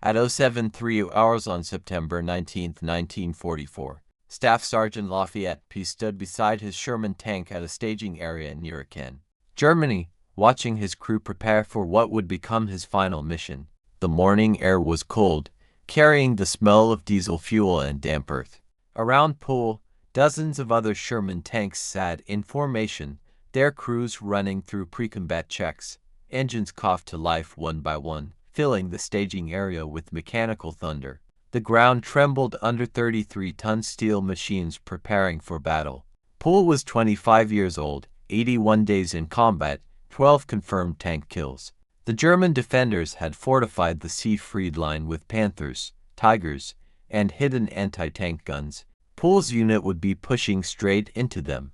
At 07:03 hours on September 19, 1944, Staff Sergeant Lafayette stood beside his Sherman tank at a staging area near Caen, Germany, watching his crew prepare for what would become his final mission. The morning air was cold, carrying the smell of diesel fuel and damp earth. Around Poole, dozens of other Sherman tanks sat in formation, their crews running through pre-combat checks. Engines coughed to life one by one, filling the staging area with mechanical thunder. The ground trembled under 33-ton steel machines preparing for battle. Poole was 25 years old, 81 days in combat, 12 confirmed tank kills. The German defenders had fortified the Siegfried Line with Panthers, Tigers, and hidden anti-tank guns. Poole's unit would be pushing straight into them.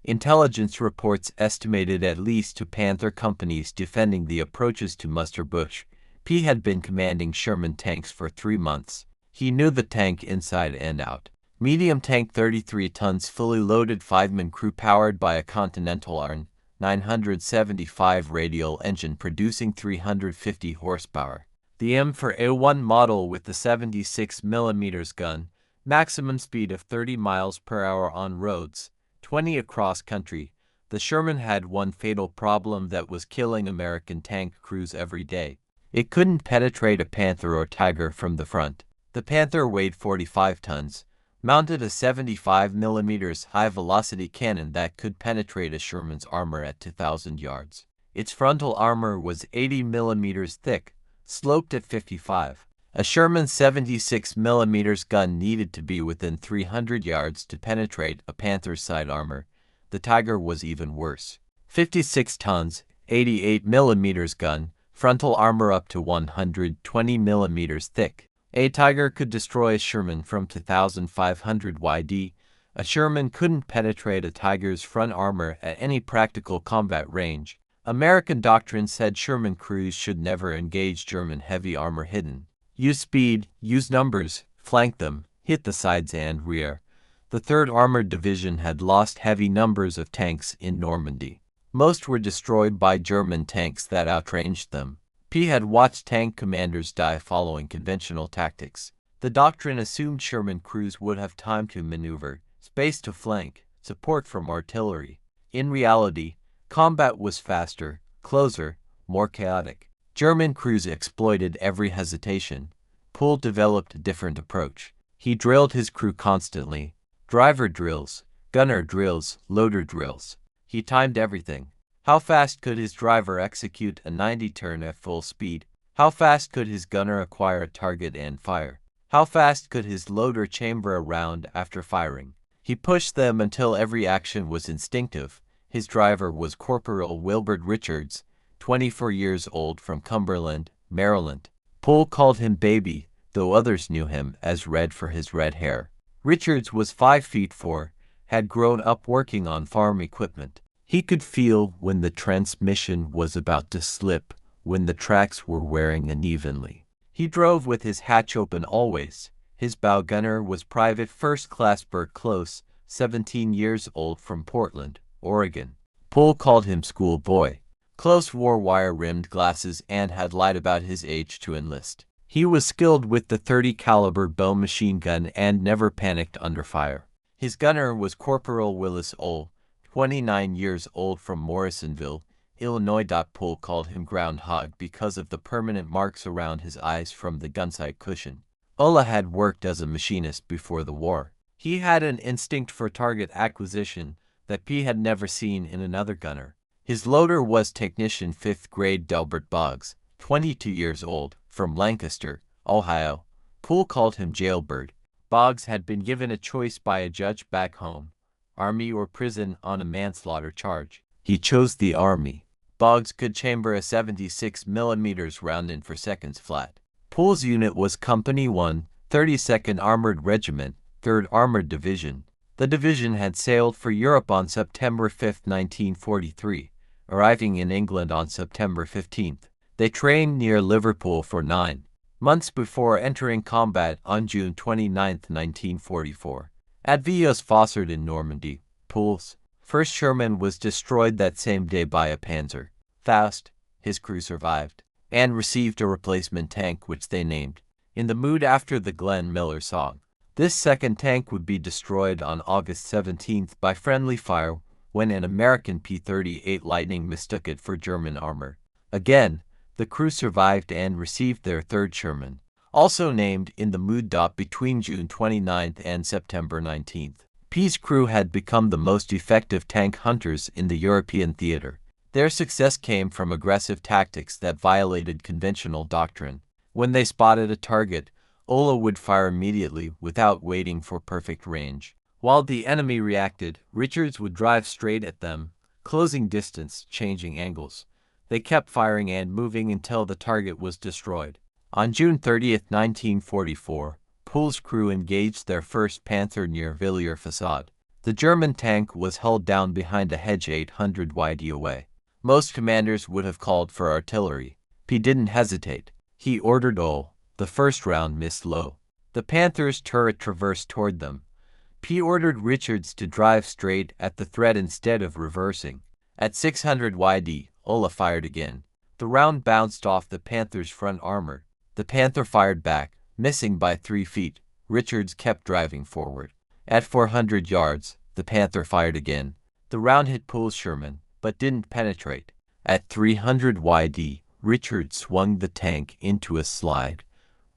Intelligence reports estimated at least 2 Panther companies defending the approaches to Muster Bush. P had been commanding Sherman tanks for 3 months. He knew the tank inside and out. Medium tank 33 tons fully loaded 5-man crew powered by a Continental Arn 975 radial engine producing 350 horsepower. The M4A1 model with the 76mm gun, maximum speed of 30 miles per hour on roads, 20 across country. The Sherman had one fatal problem that was killing American tank crews every day. It couldn't penetrate a Panther or Tiger from the front. The Panther weighed 45 tons, mounted a 75mm high-velocity cannon that could penetrate a Sherman's armor at 2,000 yards. Its frontal armor was 80mm thick, sloped at 55. A Sherman 76mm gun needed to be within 300 yards to penetrate a Panther's side armor. The Tiger was even worse. 56 tons, 88mm gun, frontal armor up to 120mm thick. A Tiger could destroy a Sherman from 2,500 YD. A Sherman couldn't penetrate a Tiger's front armor at any practical combat range. American doctrine said Sherman crews should never engage German heavy armor hidden. Use speed, use numbers, flank them, hit the sides and rear. The 3rd Armored Division had lost heavy numbers of tanks in Normandy. Most were destroyed by German tanks that outranged them. P had watched tank commanders die following conventional tactics. The doctrine assumed Sherman crews would have time to maneuver, space to flank, support from artillery. In reality, combat was faster, closer, more chaotic. German crews exploited every hesitation. Poole developed a different approach. He drilled his crew constantly. Driver drills, gunner drills, loader drills. He timed everything. How fast could his driver execute a 90-turn at full speed? How fast could his gunner acquire a target and fire? How fast could his loader chamber a round after firing? He pushed them until every action was instinctive. His driver was Corporal Wilbert Richards, 24 years old, from Cumberland, Maryland. Poole called him Baby, though others knew him as Red for his red hair. Richards was 5 feet 4, had grown up working on farm equipment. He could feel when the transmission was about to slip, when the tracks were wearing unevenly. He drove with his hatch open always. His bow gunner was Private First Class Bert Close, 17 years old, from Portland, Oregon. Poole called him Schoolboy. Close wore wire-rimmed glasses and had lied about his age to enlist. He was skilled with the .30 caliber bow machine gun and never panicked under fire. His gunner was Corporal Willis, Oller, 29 years old, from Morrisonville, Illinois. Poole called him Groundhog because of the permanent marks around his eyes from the gunsight cushion. Oller had worked as a machinist before the war. He had an instinct for target acquisition that P had never seen in another gunner. His loader was Technician 5th grade Delbert Boggs, 22 years old, from Lancaster, Ohio. Poole called him Jailbird. Boggs had been given a choice by a judge back home: Army or prison on a manslaughter charge. He chose the Army. Boggs could chamber a 76mm round in 4 seconds flat. Poole's unit was Company 1, 32nd Armored Regiment, 3rd Armored Division. The division had sailed for Europe on September 5, 1943, arriving in England on September 15. They trained near Liverpool for 9 months before entering combat on June 29, 1944. At Villiers-Fossard in Normandy, Poole's 1st Sherman was destroyed that same day by a Panzer. Faust, his crew survived, and received a replacement tank which they named in the mood after the Glenn Miller song. This second tank would be destroyed on August 17th by friendly fire when an American P-38 Lightning mistook it for German armor. Again, the crew survived and received their third Sherman, also named in the mood. Between June 29th and September 19th, P's crew had become the most effective tank hunters in the European theater. Their success came from aggressive tactics that violated conventional doctrine. When they spotted a target, Oller would fire immediately without waiting for perfect range. While the enemy reacted, Richards would drive straight at them, closing distance, changing angles. They kept firing and moving until the target was destroyed. On June 30, 1944, Pool's crew engaged their first Panther near Villiers-Fossard. The German tank was held down behind a hedge 800 yards away. Most commanders would have called for artillery. P didn't hesitate. He ordered Oller. The first round missed low. The Panther's turret traversed toward them. P ordered Richards to drive straight at the threat instead of reversing. At 600 yards, Oller fired again. The round bounced off the Panther's front armor. The Panther fired back, missing by 3 feet. Richards kept driving forward. At 400 yards, the Panther fired again. The round hit Pool's Sherman, but didn't penetrate. At 300 yards, Richards swung the tank into a slide,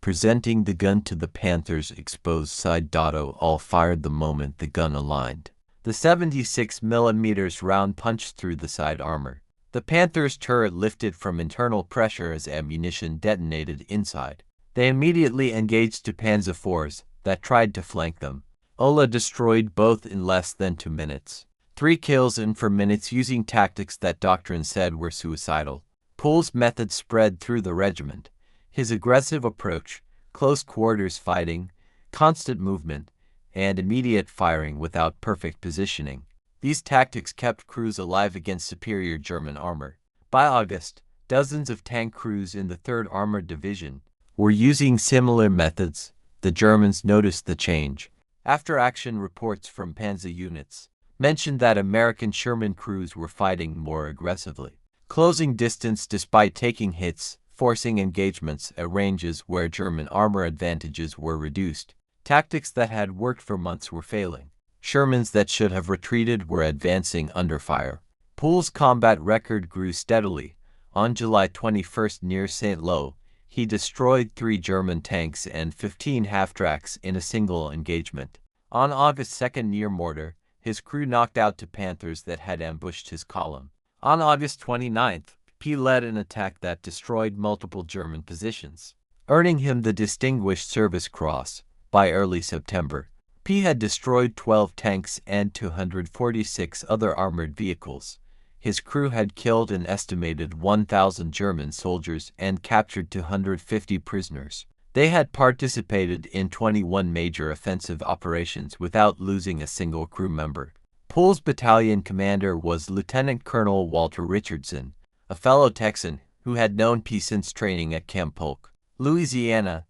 presenting the gun to the Panther's exposed side. Oller fired the moment the gun aligned. The 76 mm round punched through the side armor. The Panther's turret lifted from internal pressure as ammunition detonated inside. They immediately engaged two Panzer IVs that tried to flank them. Oller destroyed both in less than 2 minutes. 3 kills in 4 minutes using tactics that doctrine said were suicidal. Pool's method spread through the regiment. His aggressive approach, close quarters fighting, constant movement, and immediate firing without perfect positioning. These tactics kept crews alive against superior German armor. By August, dozens of tank crews in the 3rd Armored Division were using similar methods. The Germans noticed the change. After-action reports from Panzer units mentioned that American Sherman crews were fighting more aggressively, closing distance despite taking hits, forcing engagements at ranges where German armor advantages were reduced. Tactics that had worked for months were failing. Shermans that should have retreated were advancing under fire. Pool's combat record grew steadily. On July 21st near St. Lo, he destroyed 3 German tanks and 15 half-tracks in a single engagement. On August 2nd near Mortar, his crew knocked out 2 Panthers that had ambushed his column. On August 29th, P led an attack that destroyed multiple German positions, earning him the Distinguished Service Cross. By early September, P had destroyed 12 tanks and 246 other armored vehicles. His crew had killed an estimated 1,000 German soldiers and captured 250 prisoners. They had participated in 21 major offensive operations without losing a single crew member. Pool's battalion commander was Lieutenant Colonel Walter Richardson, a fellow Texan who had known P since training at Camp Polk, Louisiana.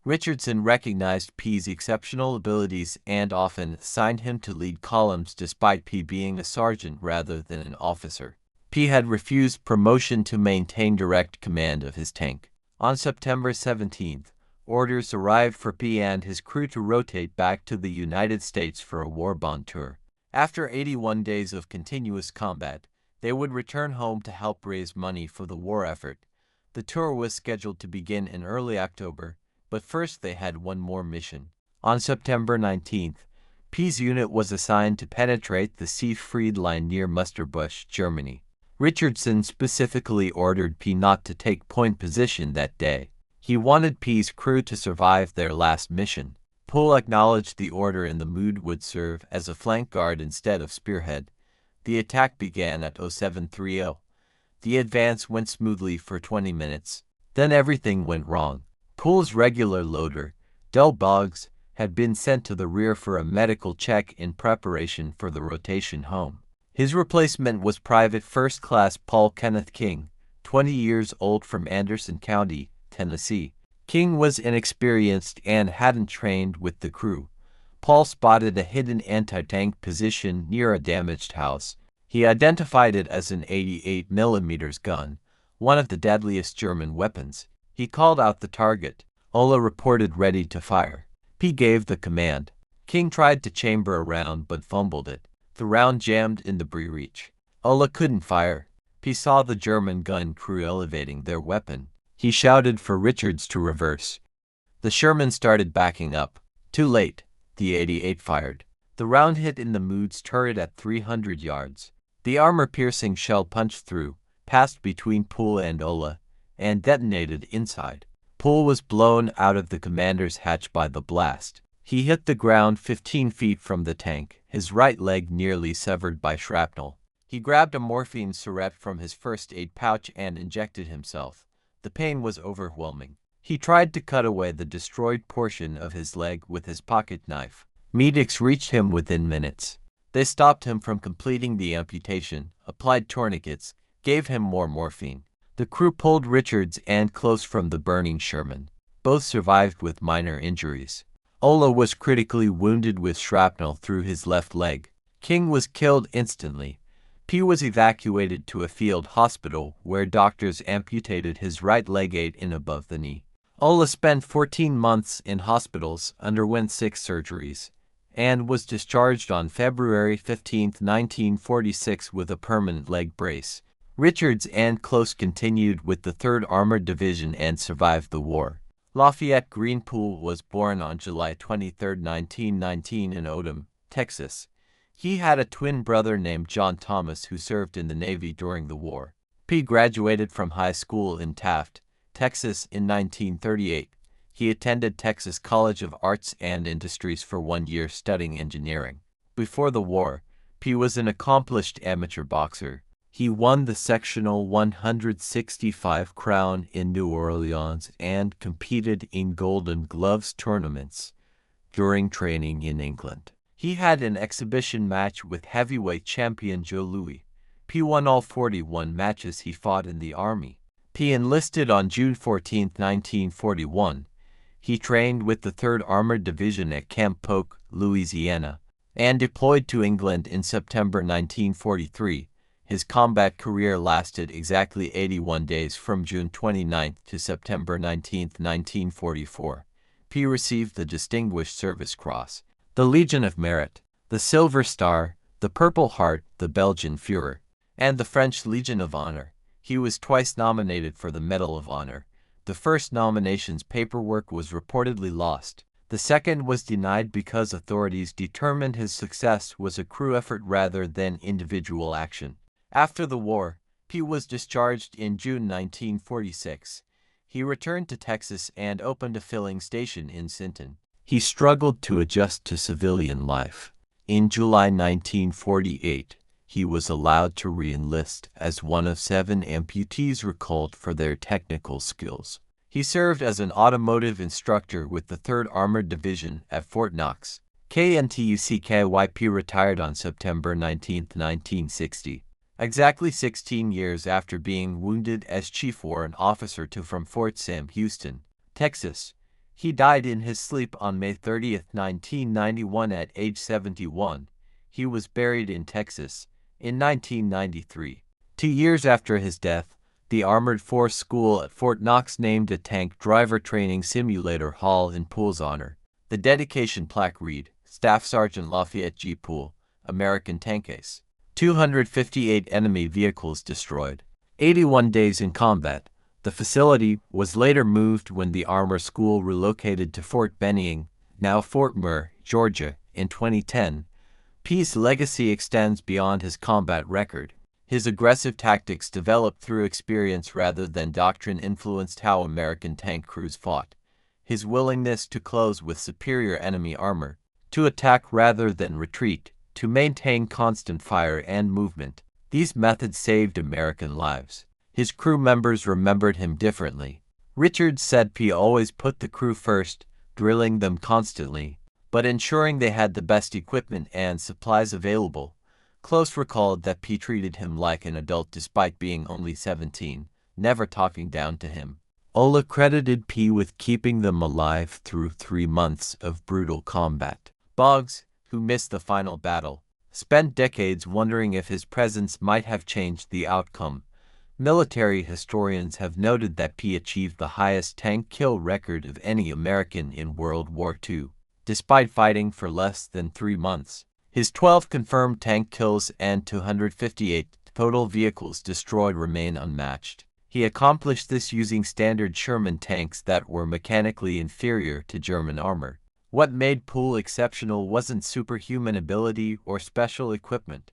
Richardson recognized P's exceptional abilities and often assigned him to lead columns despite P being a sergeant rather than an officer. P had refused promotion to maintain direct command of his tank. On September 17th, orders arrived for P and his crew to rotate back to the United States for a war bond tour. After 81 days of continuous combat, they would return home to help raise money for the war effort. The tour was scheduled to begin in early October, but first they had one more mission. On September 19th, P's unit was assigned to penetrate the Siegfried Line near Musterbusch, Germany. Richardson specifically ordered P not to take point position that day. He wanted P's crew to survive their last mission. Pool acknowledged the order and the mood would serve as a flank guard instead of spearhead. The attack began at 0730. The advance went smoothly for 20 minutes. Then everything went wrong. Pool's regular loader, Del Boggs, had been sent to the rear for a medical check in preparation for the rotation home. His replacement was Private First Class Paul Kenneth King, 20 years old, from Anderson County, Tennessee. King was inexperienced and hadn't trained with the crew. Paul spotted a hidden anti-tank position near a damaged house. He identified it as an 88 mm gun, one of the deadliest German weapons. He called out the target. Oller reported ready to fire. P gave the command. King tried to chamber a round but fumbled it. The round jammed in the breech. Oller couldn't fire. P saw the German gun crew elevating their weapon. He shouted for Richards to reverse. The Sherman started backing up. Too late. The 88 fired. The round hit in the Moods turret at 300 yards. The armor-piercing shell punched through, passed between Poole and Oller, and detonated inside. Poole was blown out of the commander's hatch by the blast. He hit the ground 15 feet from the tank, his right leg nearly severed by shrapnel. He grabbed a morphine syringe from his first aid pouch and injected himself. The pain was overwhelming. He tried to cut away the destroyed portion of his leg with his pocket knife. Medics reached him within minutes. They stopped him from completing the amputation, applied tourniquets, gave him more morphine. The crew pulled Richards and Close from the burning Sherman. Both survived with minor injuries. Oller was critically wounded with shrapnel through his left leg. King was killed instantly. P was evacuated to a field hospital where doctors amputated his right leg 8 in above the knee. Oller spent 14 months in hospitals, underwent 6 surgeries, and was discharged on February 15, 1946 with a permanent leg brace. Richards and Close continued with the 3rd Armored Division and survived the war. Lafayette Greenpool was born on July 23, 1919 in Odom, Texas. He had a twin brother named John Thomas who served in the Navy during the war. P graduated from high school in Taft, Texas in 1938. He attended Texas College of Arts and Industries for 1 year studying engineering. Before the war, P was an accomplished amateur boxer. He won the sectional 165 crown in New Orleans and competed in Golden Gloves tournaments during training in England. He had an exhibition match with heavyweight champion Joe Louis. P won all 41 matches he fought in the Army. P enlisted on June 14, 1941. He trained with the 3rd Armored Division at Camp Polk, Louisiana, and deployed to England in September 1943. His combat career lasted exactly 81 days from June 29 to September 19, 1944. P received the Distinguished Service Cross, the Legion of Merit, the Silver Star, the Purple Heart, the Belgian Führer, and the French Legion of Honor. He was twice nominated for the Medal of Honor. The first nomination's paperwork was reportedly lost. The second was denied because authorities determined his success was a crew effort rather than individual action. After the war, P was discharged in June 1946. He returned to Texas and opened a filling station in Sinton. He struggled to adjust to civilian life. In July 1948, he was allowed to re-enlist as one of 7 amputees recalled for their technical skills. He served as an automotive instructor with the 3rd Armored Division at Fort Knox. KNTUCKYP retired on September 19, 1960. Exactly 16 years after being wounded as Chief Warrant Officer from Fort Sam Houston, Texas. He died in his sleep on May 30, 1991 at age 71. He was buried in Texas in 1993. 2 years after his death, the Armored Force School at Fort Knox named a tank driver training simulator hall in Poole's honor. The dedication plaque read, Staff Sergeant Lafayette G. Poole, American Tank Ace. 258 enemy vehicles destroyed. 81 days in combat. The facility was later moved when the Armor School relocated to Fort Benning, now Fort Murr, Georgia, in 2010. P's legacy extends beyond his combat record. His aggressive tactics developed through experience rather than doctrine influenced how American tank crews fought. His willingness to close with superior enemy armor, to attack rather than retreat, to maintain constant fire and movement. These methods saved American lives. His crew members remembered him differently. Richards said P always put the crew first, drilling them constantly, but ensuring they had the best equipment and supplies available. Close recalled that P treated him like an adult despite being only 17, never talking down to him. Oller credited P with keeping them alive through 3 months of brutal combat. Boggs, who missed the final battle, spent decades wondering if his presence might have changed the outcome. Military historians have noted that P achieved the highest tank kill record of any American in World War II, despite fighting for less than 3 months. His 12 confirmed tank kills and 258 total vehicles destroyed remain unmatched. He accomplished this using standard Sherman tanks that were mechanically inferior to German armor. What made Poole exceptional wasn't superhuman ability or special equipment.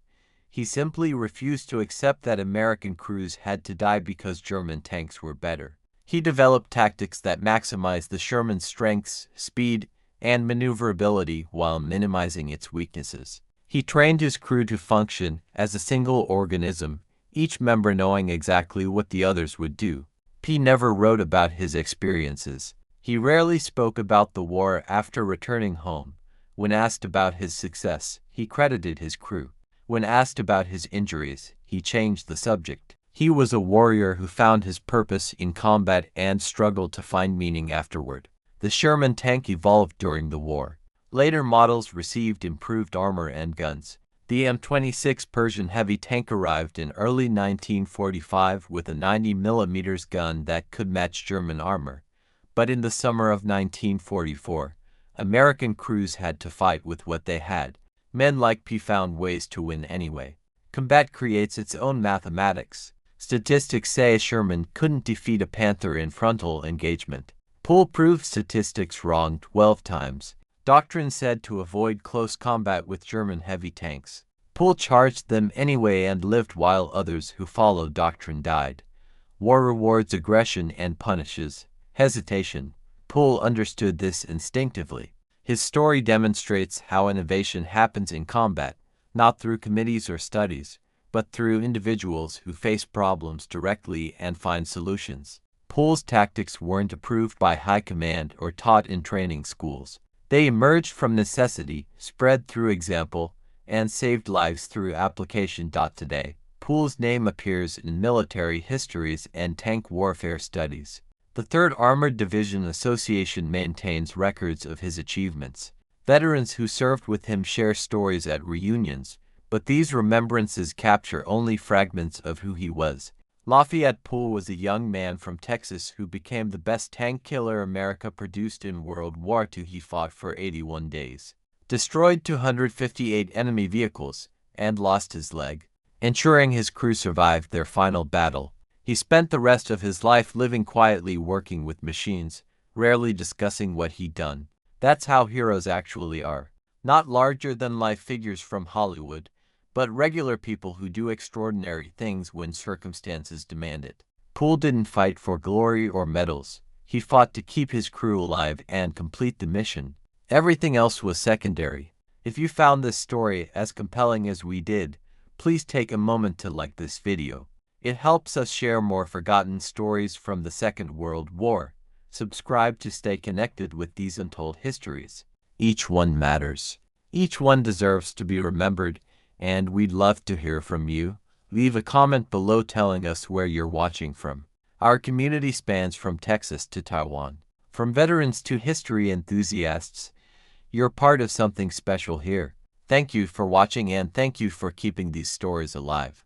He simply refused to accept that American crews had to die because German tanks were better. He developed tactics that maximized the Sherman's strengths, speed, and maneuverability while minimizing its weaknesses. He trained his crew to function as a single organism, each member knowing exactly what the others would do. P never wrote about his experiences. He rarely spoke about the war after returning home. When asked about his success, he credited his crew. When asked about his injuries, he changed the subject. He was a warrior who found his purpose in combat and struggled to find meaning afterward. The Sherman tank evolved during the war. Later models received improved armor and guns. The M26 Persian heavy tank arrived in early 1945 with a 90mm gun that could match German armor. But in the summer of 1944, American crews had to fight with what they had. Men like P found ways to win anyway. Combat creates its own mathematics. Statistics say Sherman couldn't defeat a Panther in frontal engagement. Poole proved statistics wrong 12 times. Doctrine said to avoid close combat with German heavy tanks. Poole charged them anyway and lived while others who followed doctrine died. War rewards aggression and punishes hesitation. Poole understood this instinctively. His story demonstrates how innovation happens in combat, not through committees or studies, but through individuals who face problems directly and find solutions. Poole's tactics weren't approved by high command or taught in training schools. They emerged from necessity, spread through example, and saved lives through application. Today, Poole's name appears in military histories and tank warfare studies. The 3rd Armored Division Association maintains records of his achievements. Veterans who served with him share stories at reunions, but these remembrances capture only fragments of who he was. Lafayette Poole was a young man from Texas who became the best tank killer America produced in World War II. He fought for 81 days, destroyed 258 enemy vehicles, and lost his leg, ensuring his crew survived their final battle. He spent the rest of his life living quietly, working with machines, rarely discussing what he'd done. That's how heroes actually are. Not larger-than-life figures from Hollywood, but regular people who do extraordinary things when circumstances demand it. Poole didn't fight for glory or medals. He fought to keep his crew alive and complete the mission. Everything else was secondary. If you found this story as compelling as we did, please take a moment to like this video. It helps us share more forgotten stories from the Second World War. Subscribe to stay connected with these untold histories. Each one matters. Each one deserves to be remembered, and we'd love to hear from you. Leave a comment below telling us where you're watching from. Our community spans from Texas to Taiwan. From veterans to history enthusiasts, you're part of something special here. Thank you for watching, and thank you for keeping these stories alive.